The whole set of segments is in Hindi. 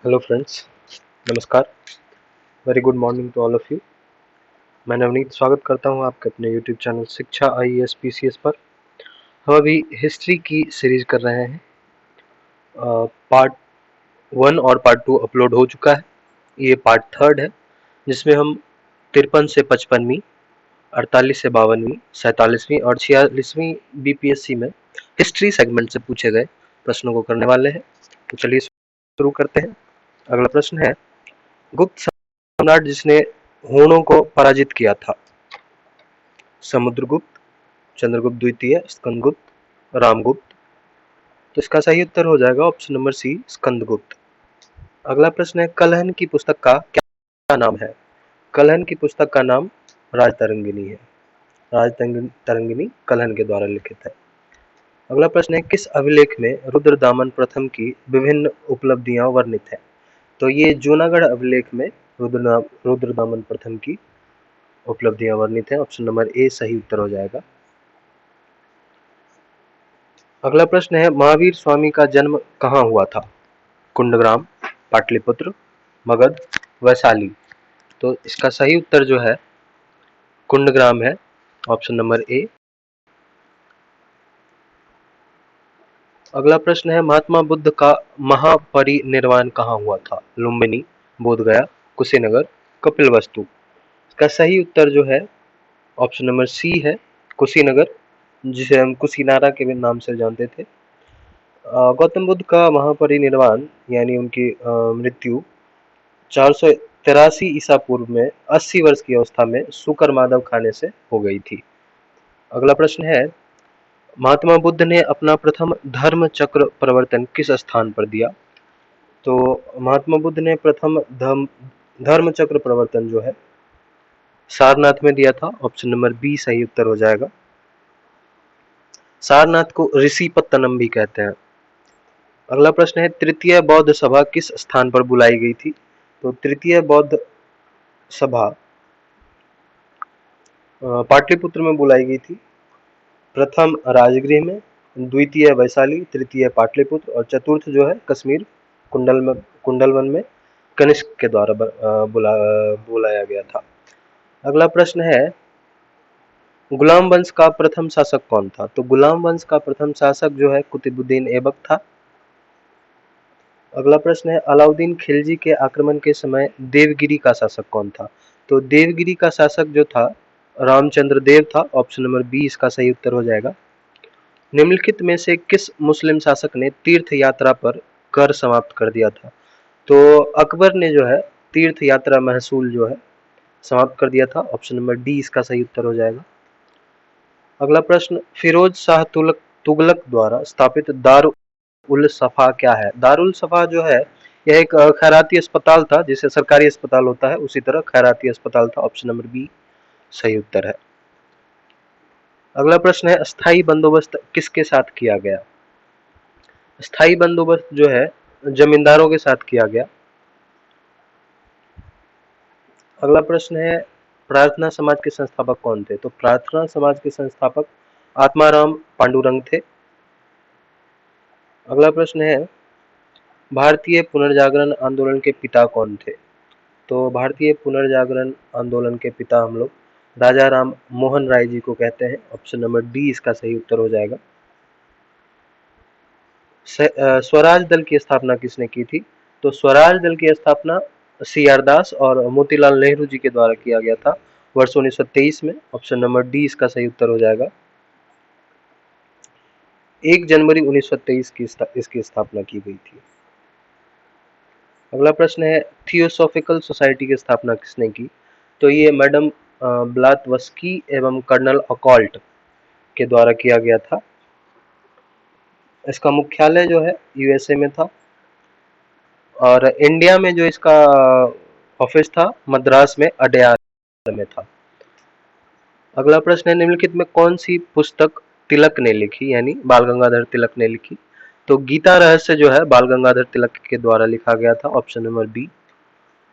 हेलो फ्रेंड्स, नमस्कार। Very good morning to all of you. मैं नवनीत स्वागत करता हूं आपके अपने YouTube channel Shiksha IAS PCS पर। हम अभी हिस्ट्री की सीरीज कर रहे हैं। पार्ट 1 और पार्ट 2 अपलोड हो चुका है। ये पार्ट 3 है, जिसमें हम 53 से 55वीं, 48 से 52वीं, 47वीं और 46वीं बीपीएससी में हिस्ट्री सेगमेंट से पूछे गए प्रश्नों को करने वाले हैं। तो चलिए शुरू करते हैं। अगला प्रश्न है, गुप्त सम्राट जिसने हूणों को पराजित किया था? समुद्रगुप्त, चंद्रगुप्त द्वितीय, स्कंदगुप्त, रामगुप्त। तो इसका सही उत्तर हो जाएगा ऑप्शन नंबर सी, स्कंदगुप्त। अगला प्रश्न है, कलहन की पुस्तक का क्या नाम है? कलहन की पुस्तक का नाम राजतरंगिणी है। राजतरंगिणी कलहन के द्वारा लिखित है। अगला प्रश्न है, किस अभिलेख में रुद्रदामन प्रथम की विभिन्न उपलब्धियां वर्णित है? तो ये जूनागढ़ अभिलेख में रुद्रदामन प्रथम की उपलब्धियां वर्णित है। ऑप्शन नंबर ए सही उत्तर हो जाएगा। अगला प्रश्न है, महावीर स्वामी का जन्म कहाँ हुआ था? कुंडग्राम, पाटलिपुत्र, मगध, वैशाली। तो इसका सही उत्तर जो है कुंडग्राम है। Option number A. अगला प्रश्न है, महात्मा बुद्ध का महापरिनिर्वाण कहाँ हुआ था? लुम्बिनी, बोधगया, कुशीनगर, कपिलवस्तु। इसका सही उत्तर जो है ऑप्शन नंबर सी है, कुशीनगर, जिसे हम कुशीनारा के नाम से जानते थे। गौतम बुद्ध का महापरिनिर्वाण यानी उनकी मृत्यु 483 ईसा पूर्व में 80 वर्ष की अवस्था में शुकर माधव खाने से हो गई थी। अगला प्रश्न है, महात्मा बुद्ध ने अपना प्रथम धर्म चक्र प्रवर्तन किस स्थान पर दिया? तो महात्मा बुद्ध ने प्रथम धर्म चक्र प्रवर्तन जो है सारनाथ में दिया था। ऑप्शन नंबर बी सही उत्तर हो जाएगा। सारनाथ को ऋषिपत्तनम भी कहते हैं। अगला प्रश्न है, तृतीय बौद्ध सभा किस स्थान पर बुलाई गई थी? तो तृतीय बौद्ध सभा पाटलिपुत्र में बुलाई गई थी। प्रथम राजगृह में, द्वितीय वैशाली, तृतीय पाटलिपुत्र और चतुर्थ जो है कश्मीर कुंडलवन में कनिष्क के द्वारा बुलाया गया था। अगला प्रश्न है, गुलाम वंश का प्रथम शासक कौन था? तो गुलाम वंश का प्रथम शासक जो है कुतुबुद्दीन ऐबक था। अगला प्रश्न है, अलाउद्दीन खिलजी के आक्रमण के समय देवगिरी का शासक कौन था? तो देवगिरी का शासक जो था रामचंद्र देव था। ऑप्शन नंबर बी इसका सही उत्तर हो जाएगा। निम्नलिखित में से किस मुस्लिम शासक ने तीर्थ यात्रा पर कर समाप्त कर दिया था? तो अकबर ने जो है तीर्थ यात्रा महसूल जो है समाप्त कर दिया था। ऑप्शन नंबर डी इसका सही उत्तर हो जाएगा। अगला प्रश्न, फिरोज शाह तुगलक द्वारा स्थापित दार उल सफा क्या है? दारुल सफा जो है यह एक खैराती अस्पताल था, जिसे सरकारी अस्पताल होता है उसी तरह खैराती अस्पताल था। ऑप्शन नंबर बी सही उत्तर है। अगला प्रश्न है, स्थायी बंदोबस्त किसके साथ किया गया? स्थायी बंदोबस्त जो है जमींदारों के साथ किया गया। अगला प्रश्न है, प्रार्थना समाज के संस्थापक कौन थे? तो प्रार्थना समाज के संस्थापक आत्माराम पांडुरंग थे। अगला प्रश्न है, भारतीय पुनर्जागरण आंदोलन के पिता कौन थे? तो भारतीय पुनर्जागरण आंदोलन के पिता हम लोग राजा राम मोहन राय जी को कहते हैं। ऑप्शन नंबर डी इसका सही उत्तर हो जाएगा। स्वराज दल की स्थापना किसने की थी? तो स्वराज दल की स्थापना सी आर दास और मोतीलाल नेहरू जी के द्वारा किया गया था वर्ष 1923 में। ऑप्शन नंबर डी इसका सही उत्तर हो जाएगा। 1 जनवरी 1923 की इसकी स्थापना की गई थी। अगला प्रश्न है, थियोसॉफिकल सोसाइटी की स्थापना किसने की? तो ये मैडम ब्लातवस्की एवं कर्नल अकॉल्ट के द्वारा किया गया था। इसका मुख्यालय जो है यूएसए में था और इंडिया में जो इसका ऑफिस था मद्रास में अडयार में था। अगला प्रश्न है, निम्नलिखित में कौन सी पुस्तक तिलक ने लिखी यानी बाल गंगाधर तिलक ने लिखी? तो गीता रहस्य जो है बाल गंगाधर तिलक के द्वारा लिखा गया था। Option number B.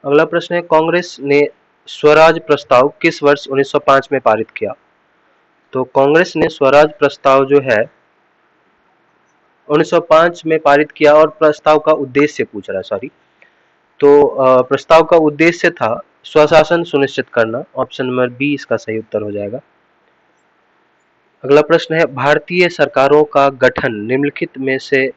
अगला प्रश्न है, कांग्रेस ने स्वराज प्रस्ताव किस वर्ष 1905 में पारित किया? तो कांग्रेस ने स्वराज प्रस्ताव जो है 1905 में पारित किया और प्रस्ताव का उद्देश्य पूछ रहा है, सॉरी। तो प्रस्ताव का उद्देश्य था स्वशासन सुनिश्चित करना। ऑप्शन नंबर बी इसका सही उत्तर हो जाएगा। अगला प्रश्न है, भारतीय सरकारों का गठन निम्नलिखित में से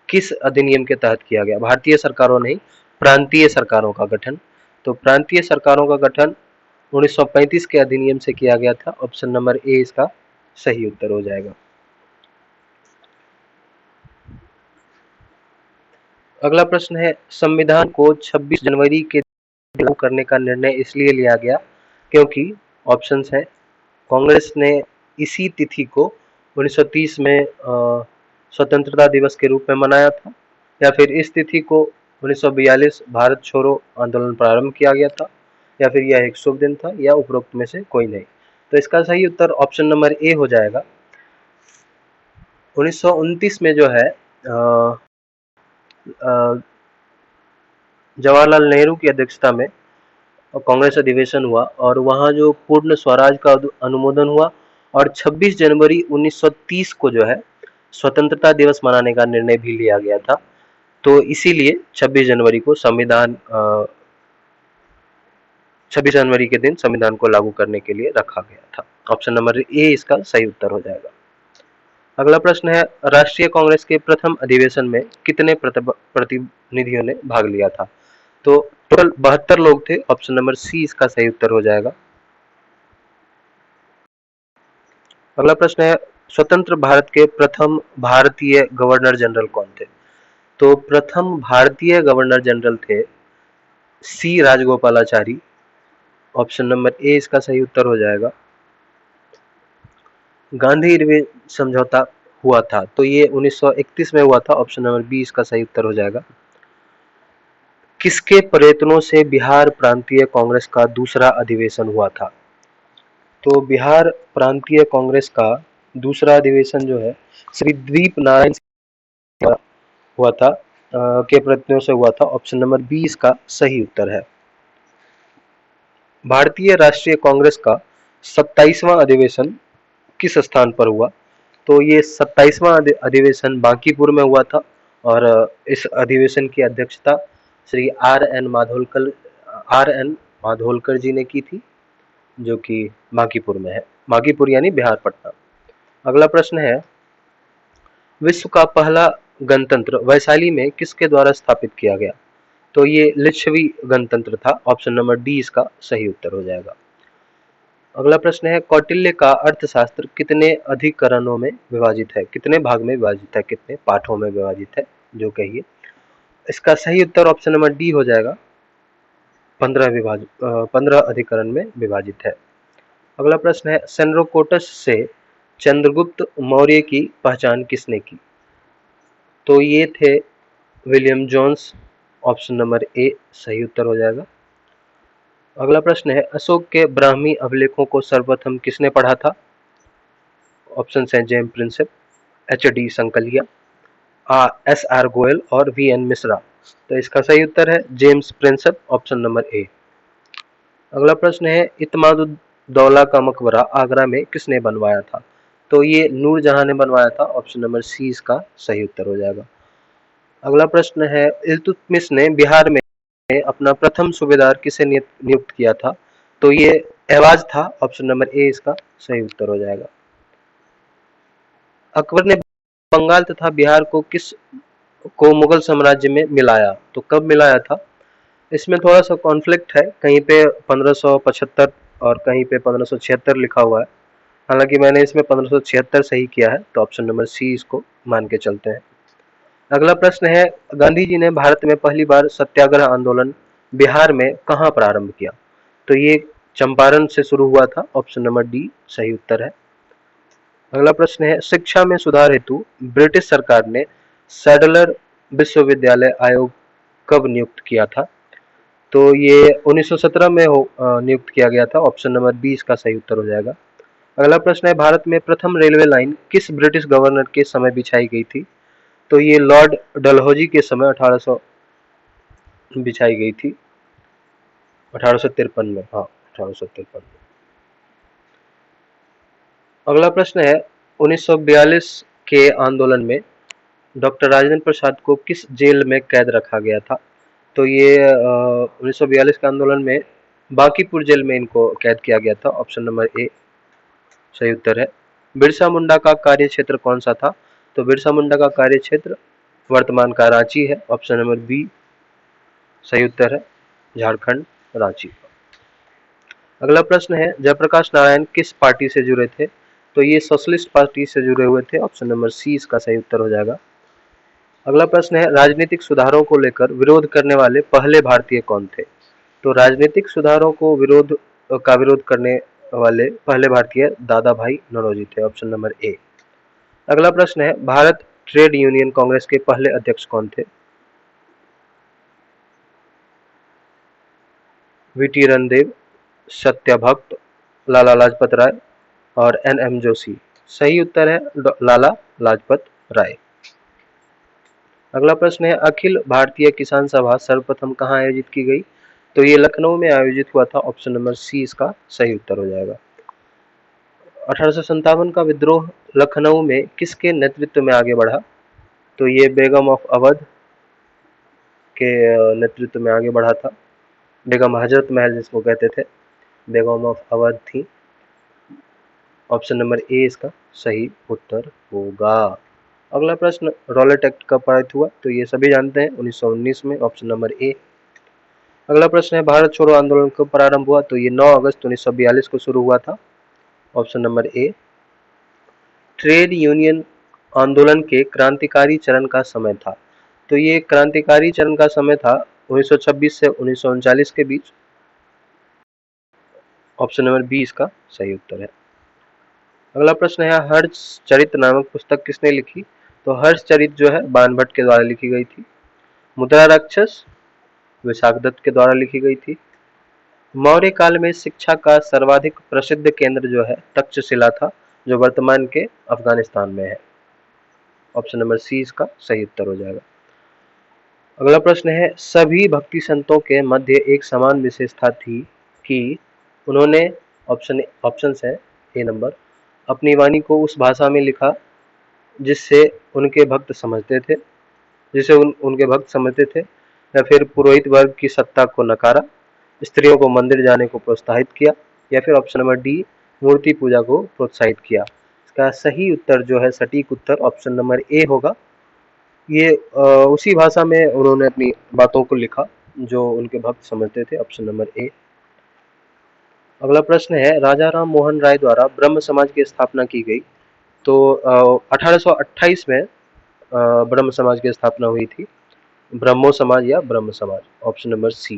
किस अधिनियम के तहत किया गया? भारतीय सरकारों नहीं, प्रांतीय सरकारों का गठन। तो प्रांतीय सरकारों का गठन 1935 के अधिनियम से किया गया था। ऑप्शन नंबर ए इसका सही उत्तर हो जाएगा। अगला प्रश्न है, संविधान को 26 जनवरी के लागू करने का निर्णय इसलिए लिया गया क्योंकि ऑप्शंस हैं, कांग्रेस ने इसी तिथि को 1930 में स्वतंत्रता दिवस के रूप में मनाया था, या फिर इस तिथि को 1942 भारत छोड़ो आंदोलन प्रारंभ किया गया था, या फिर यह एक शुभ दिन था, या उपरोक्त में से कोई नहीं। तो इसका सही उत्तर ऑप्शन नंबर ए हो जाएगा। 1929 में जो है जवाहरलाल नेहरू की अध्यक्षता में कांग्रेस अधिवेशन हुआ और वहां जो पूर्ण स्वराज का अनुमोदन हुआ और 26 जनवरी 1930 को जो है स्वतंत्रता दिवस मनाने का निर्णय भी लिया गया था। तो इसीलिए 26 जनवरी को 26 जनवरी के दिन संविधान को लागू करने के लिए रखा गया था। ऑप्शन नंबर ए इसका सही उत्तर हो जाएगा। अगला प्रश्न है, राष्ट्रीय कांग्रेस के प्रथम अधिवेशन में कितने प्रतिनिधियों ने भाग लिया था? तो टोटल 72 लोग थे। ऑप्शन नंबर सी इसका सही उत्तर हो जाएगा। अगला प्रश्न है, स्वतंत्र भारत के प्रथम भारतीय गवर्नर जनरल कौन थे? तो प्रथम भारतीय गवर्नर जनरल थे सी राजगोपालाचारी। ऑप्शन नंबर ए इसका सही उत्तर हो जाएगा। गांधी इरविन समझौता हुआ था, तो ये 1931 में हुआ था। ऑप्शन नंबर बी इसका सही उत्तर हो जाएगा। किसके प्रयत्नों से बिहार प्रांतीय कांग्रेस का दूसरा अधिवेशन हुआ था? तो बिहार प्रांतीय कांग्रेस का दूसरा अधिवेशन जो है श्री द्वीप नारायण हुआ था, के प्रयत्नों से हुआ था। ऑप्शन नंबर बी इसका सही उत्तर है। भारतीय राष्ट्रीय कांग्रेस का 27वां अधिवेशन किस स्थान पर हुआ? तो ये 27वां अधिवेशन बांकीपुर में हुआ था और इस अधिवेशन की अध्यक्षता श्री आर एन माधोलकर जी ने की थी, जो कि बांकीपुर में है। बांकीपुर यानी बिहार पटना। अगला प्रश्न है, विश्व का पहला गणतंत्र वैशाली में किसके द्वारा स्थापित किया गया? तो ये लिच्छवी गणतंत्र था। ऑप्शन नंबर डी इसका सही उत्तर हो जाएगा। अगला प्रश्न है, कौटिल्य का अर्थशास्त्र कितने अधिकरणों में विभाजित है? कितने भाग में विभाजित है, कितने पाठों में विभाजित है, जो कहिए। इसका सही उत्तर ऑप्शन नंबर डी हो जाएगा। 15 अधिकरण में विभाजित है। अगला प्रश्न है, सेंड्रोकोटस से चंद्रगुप्त मौर्य की पहचान किसने की? तो ये थे William Jones. Option number A सही उत्तर हो जाएगा। अगला प्रश्न है, अशोक के ब्राह्मी अभिलेखों को सर्वप्रथम किसने पढ़ा था? ऑप्शन है James Prinsep, H D Sankalia, S R Goyal और वी एन मिश्रा। तो इसका सही उत्तर है James Prinsep. Option number A. अगला प्रश्न है, इत्मादुद्दौला का मकबरा आगरा में किसने बनवाया था? तो ये नूरजहां ने बनवाया था। ऑप्शन नंबर सी इसका सही उत्तर हो जाएगा। अगला प्रश्न है, इल्तुतमिश ने बिहार में अपना प्रथम सूबेदार किसे नियुक्त किया था? तो ये एवाज था। ऑप्शन नंबर ए इसका सही उत्तर हो जाएगा। अकबर ने बंगाल तथा बिहार को मुगल साम्राज्य में मिलाया, तो कब मिलाया था? इसमें थोड़ा सा कॉन्फ्लिक्ट है, कहीं पे 1575 और कहीं पे 1576 लिखा हुआ है। हालांकि मैंने इसमें 1576 सही किया है, तो ऑप्शन नंबर सी इसको मान के चलते हैं। अगला प्रश्न है, गांधी जी ने भारत में पहली बार सत्याग्रह आंदोलन बिहार में कहां प्रारंभ किया? तो ये चंपारण से शुरू हुआ था। ऑप्शन नंबर डी सही उत्तर है। अगला प्रश्न है, शिक्षा में सुधार हेतु ब्रिटिश सरकार ने सैडलर विश्वविद्यालय आयोग कब नियुक्त किया था? तो ये 1917 में नियुक्त किया गया था। ऑप्शन नंबर बी इसका सही उत्तर हो जाएगा। अगला प्रश्न है, भारत में प्रथम रेलवे लाइन किस ब्रिटिश गवर्नर के समय बिछाई गई थी? तो ये लॉर्ड डलहौजी के समय 1800 बिछाई गई थी, 1853 में। हाँ, 1853 में। अगला प्रश्न है, 1942 के आंदोलन में डॉक्टर राजेंद्र प्रसाद को किस जेल में कैद रखा गया था? तो ये 1942 के आंदोलन में बांकीपुर जेल में इनको कैद किया गया था। ऑप्शन नंबर ए सही उत्तर है। बिरसा मुंडा का कार्य क्षेत्र कौन सा था? तो बिरसा मुंडा का कार्य क्षेत्र वर्तमान का रांची है। ऑप्शन नंबर बी सही उत्तर है, झारखंड रांची। अगला प्रश्न है, जयप्रकाश नारायण किस पार्टी से जुड़े थे? तो ये सोशलिस्ट पार्टी से जुड़े हुए थे। ऑप्शन नंबर सी इसका सही उत्तर हो जाएगा। अगला प्रश्न है, राजनीतिक सुधारों को लेकर विरोध करने वाले पहले भारतीय कौन थे? तो राजनीतिक सुधारों को विरोध करने वाले पहले भारतीय दादा भाई नौरोजी थे। Option number A. अगला प्रश्न है, भारत ट्रेड यूनियन कांग्रेस के पहले अध्यक्ष कौन थे? वीटी रणदेव, सत्यभक्त, लाला लाजपत राय और एनएम जोशी। सही उत्तर है लाला लाजपत राय। अगला प्रश्न है, अखिल भारतीय किसान सभा सर्वप्रथम कहाँ आयोजित की गई? तो ये लखनऊ में आयोजित हुआ था। ऑप्शन नंबर सी इसका सही उत्तर हो जाएगा। 1857 का विद्रोह लखनऊ में किसके नेतृत्व में आगे बढ़ा? तो ये बेगम ऑफ अवध के नेतृत्व में आगे बढ़ा था। बेगम हजरत महल जिसको कहते थे, बेगम ऑफ अवध थी। ऑप्शन नंबर ए इसका सही उत्तर होगा। अगला प्रश्न, रॉलेट एक्ट कब पारित हुआ? तो ये सभी जानते हैं, 1919 में। Option number A. अगला प्रश्न है, भारत छोड़ो आंदोलन कब प्रारंभ हुआ? तो ये 9 अगस्त 1942 को शुरू हुआ था। ऑप्शन नंबर ए। ट्रेड यूनियन आंदोलन के क्रांतिकारी चरण का समय था? तो ये क्रांतिकारी चरण का समय था 1926 से 1939 के बीच। ऑप्शन नंबर बी इसका सही उत्तर है। अगला प्रश्न है, हर्षचरित नामक पुस्तक किसने लिखी? तो हर्षचरित जो है बाणभट्ट के द्वारा लिखी गई थी। मुद्रा राक्षस विशाख दत्त के द्वारा लिखी गई थी। मौर्य काल में शिक्षा का सर्वाधिक प्रसिद्ध केंद्र जो है तक्षशिला था, जो वर्तमान के अफगानिस्तान में है। ऑप्शन नंबर सी इसका सही उत्तर हो जाएगा। अगला प्रश्न है, सभी भक्ति संतों के मध्य एक समान विशेषता थी कि उन्होंने ऑप्शंस है ए नंबर, अपनी वाणी को उस भाषा में लिखा जिससे उनके भक्त समझते थे, उनके भक्त समझते थे, या फिर पुरोहित वर्ग की सत्ता को नकारा, स्त्रियों को मंदिर जाने को प्रोत्साहित किया, या फिर ऑप्शन नंबर डी मूर्ति पूजा को प्रोत्साहित किया। इसका सही उत्तर जो है, सटीक उत्तर ऑप्शन नंबर ए होगा। ये उसी भाषा में उन्होंने अपनी बातों को लिखा जो उनके भक्त समझते थे। Option number A. अगला प्रश्न है, राजा राम मोहन राय द्वारा ब्रह्म समाज की स्थापना की गई। तो 1828 में ब्रह्म समाज की स्थापना हुई थी। ब्रह्मो समाज या Brahmo Samaj. Option number C.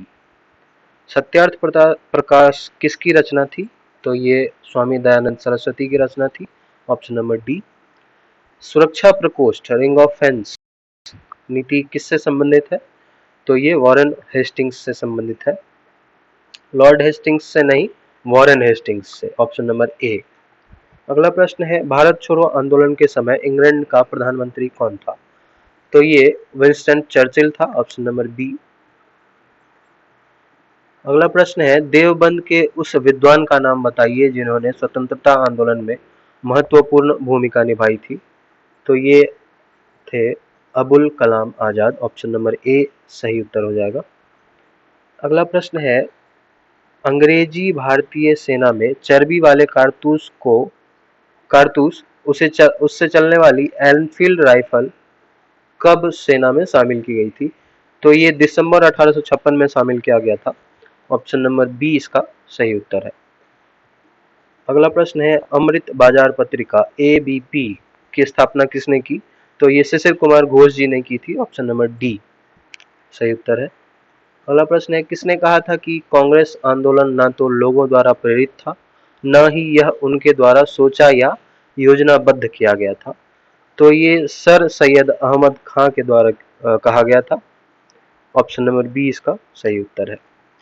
Satyarth Prakash किसकी रचना थी? तो ये स्वामी दयानंद सरस्वती की रचना थी। Option number D. सुरक्षा प्रकोष्ठ रिंग ऑफ फेंस नीति किससे संबंधित है? तो ये वॉरेन हेस्टिंग्स से संबंधित है। लॉर्ड हेस्टिंग्स से नहीं, वॉरेन हेस्टिंग्स से। Option number A. अगला प्रश्न है, भारत छोड़ो आंदोलन के समय इंग्लैंड का प्रधानमंत्री कौन था? तो ये विंस्टन चर्चिल था। Option number B. अगला प्रश्न है, देवबंद के उस विद्वान का नाम बताइए जिन्होंने स्वतंत्रता आंदोलन में महत्वपूर्ण भूमिका निभाई थी। तो ये थे Abul Kalam Azad. Option number A सही उत्तर हो जाएगा। अगला प्रश्न है, अंग्रेजी भारतीय सेना में चर्बी वाले कारतूस उससे चलने एनफील्ड एनफील्ड राइफल कब सेना में शामिल की गई थी? तो ये दिसंबर 1856 में शामिल किया गया था। ऑप्शन नंबर बी इसका सही उत्तर है। अगला प्रश्न है, अमृत बाजार पत्रिका ABP की स्थापना किसने की? तो ये शिशिर कुमार घोष जी ने की थी। ऑप्शन नंबर डी सही उत्तर है। अगला प्रश्न है, किसने कहा था कि कांग्रेस आंदोलन न तो लोगों द्वारा प्रेरित था, न ही यह उनके द्वारा सोचा या योजनाबद्ध किया गया था? तो ये सर सैयद अहमद खां के द्वारा कहा गया था। ऑप्शन नंबर बी इसका सही उत्तर है।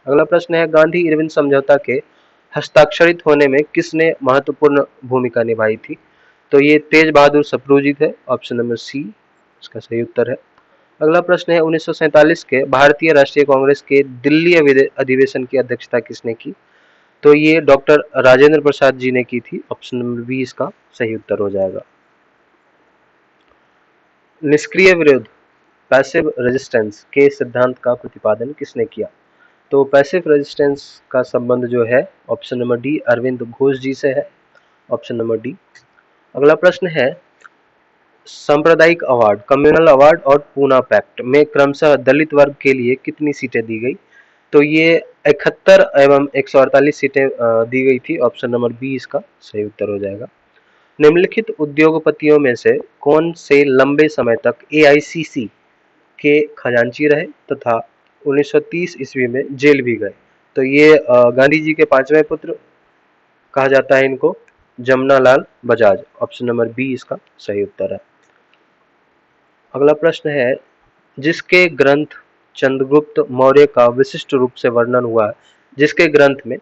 अगला प्रश्न है, गांधी इरविन समझौता के हस्ताक्षरित होने में किसने महत्वपूर्ण भूमिका निभाई थी? तो ये तेज बहादुर सप्रू जी थे। ऑप्शन नंबर सी इसका सही उत्तर है। अगला प्रश्न है, 1947 के भारतीय राष्ट्रीय कांग्रेस के दिल्ली अधिवेशन की अध्यक्षता किसने की? तो ये डॉक्टर राजेंद्र प्रसाद जी ने की थी। ऑप्शन नंबर बी इसका सही उत्तर हो जाएगा। निष्क्रिय विरोध पैसिव रेजिस्टेंस के सिद्धांत का प्रतिपादन किसने किया? तो पैसिव रेजिस्टेंस का संबंध जो है option number D Aurobindo Ghosh ji से है, ऑप्शन नंबर डी। अगला प्रश्न है सांप्रदायिक अवार्ड, कम्युनल अवार्ड और पूना पैक्ट में क्रमशः दलित वर्ग के लिए कितनी सीटें दी गई? तो ये 71 एवं 148 सीटें दी गई थी, ऑप्शन नंबर बी इसका सही उत्तर हो जाएगा। निम्नलिखित उद्योगपतियों में से कौन से लंबे समय तक एआईसीसी के खजांची रहे तथा 1930 ईस्वी में जेल भी गए? तो ये गांधी जी के पांचवें पुत्र कहा जाता है इनको, Jamnalal Bajaj, option number B इसका सही उत्तर है। अगला प्रश्न है जिसके ग्रंथ चंद्रगुप्त मौर्य का विशिष्ट रूप से वर्णन हुआ है, जिसके ग्रंथ में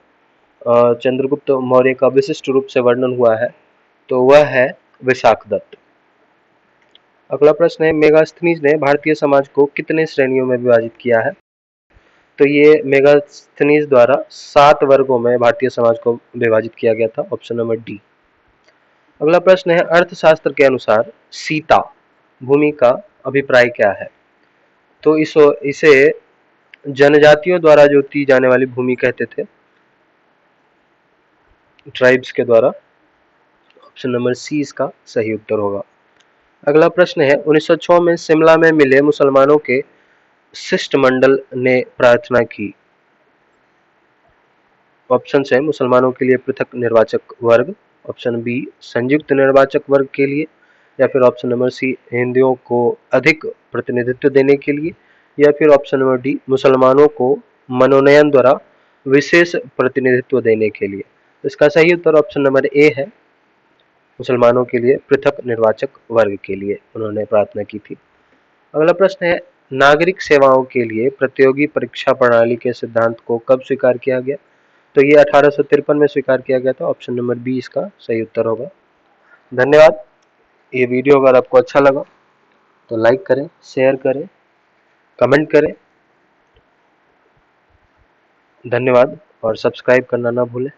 चंद्रगुप्त मौर्य का विशिष्ट रूप से वर्णन हुआ है तो वह है विशाखदत्त। अगला प्रश्न है मेगास्थनीज ने भारतीय समाज को कितने श्रेणियों में विभाजित किया है? तो ये मेगास्थनीज द्वारा 7 वर्गों में भारतीय समाज को विभाजित किया गया था, ऑप्शन नंबर डी। अगला प्रश्न है अर्थशास्त्र के अनुसार सीता भूमि का अभिप्राय क्या है? तो इसे जनजातियों द्वारा जोती जाने वाली भूमि कहते थे, ट्राइब्स के द्वारा, ऑप्शन नंबर सी इसका सही उत्तर होगा। अगला प्रश्न है 1906 में शिमला में मिले मुसलमानों के शिष्टमंडल ने प्रार्थना की। ऑप्शन है मुसलमानों के लिए पृथक निर्वाचक वर्ग, ऑप्शन बी संयुक्त निर्वाचक वर्ग के लिए, या फिर ऑप्शन नंबर सी हिंदुओं को अधिक प्रतिनिधित्व देने के लिए, या फिर ऑप्शन नंबर डी मुसलमानों को मनोनयन द्वारा विशेष प्रतिनिधित्व देने के लिए। इसका सही उत्तर ऑप्शन नंबर ए है, मुसलमानों के लिए पृथक निर्वाचक वर्ग के लिए उन्होंने प्रार्थना की थी। अगला प्रश्न है नागरिक सेवाओं के लिए प्रतियोगी परीक्षा प्रणाली के सिद्धांत को कब स्वीकार किया गया? तो ये 1853 में स्वीकार किया गया था, ऑप्शन नंबर बी इसका सही उत्तर होगा। धन्यवाद। ये वीडियो अगर आपको अच्छा लगा तो लाइक करें, शेयर करें, कमेंट करें। धन्यवाद और सब्सक्राइब करना ना भूलें।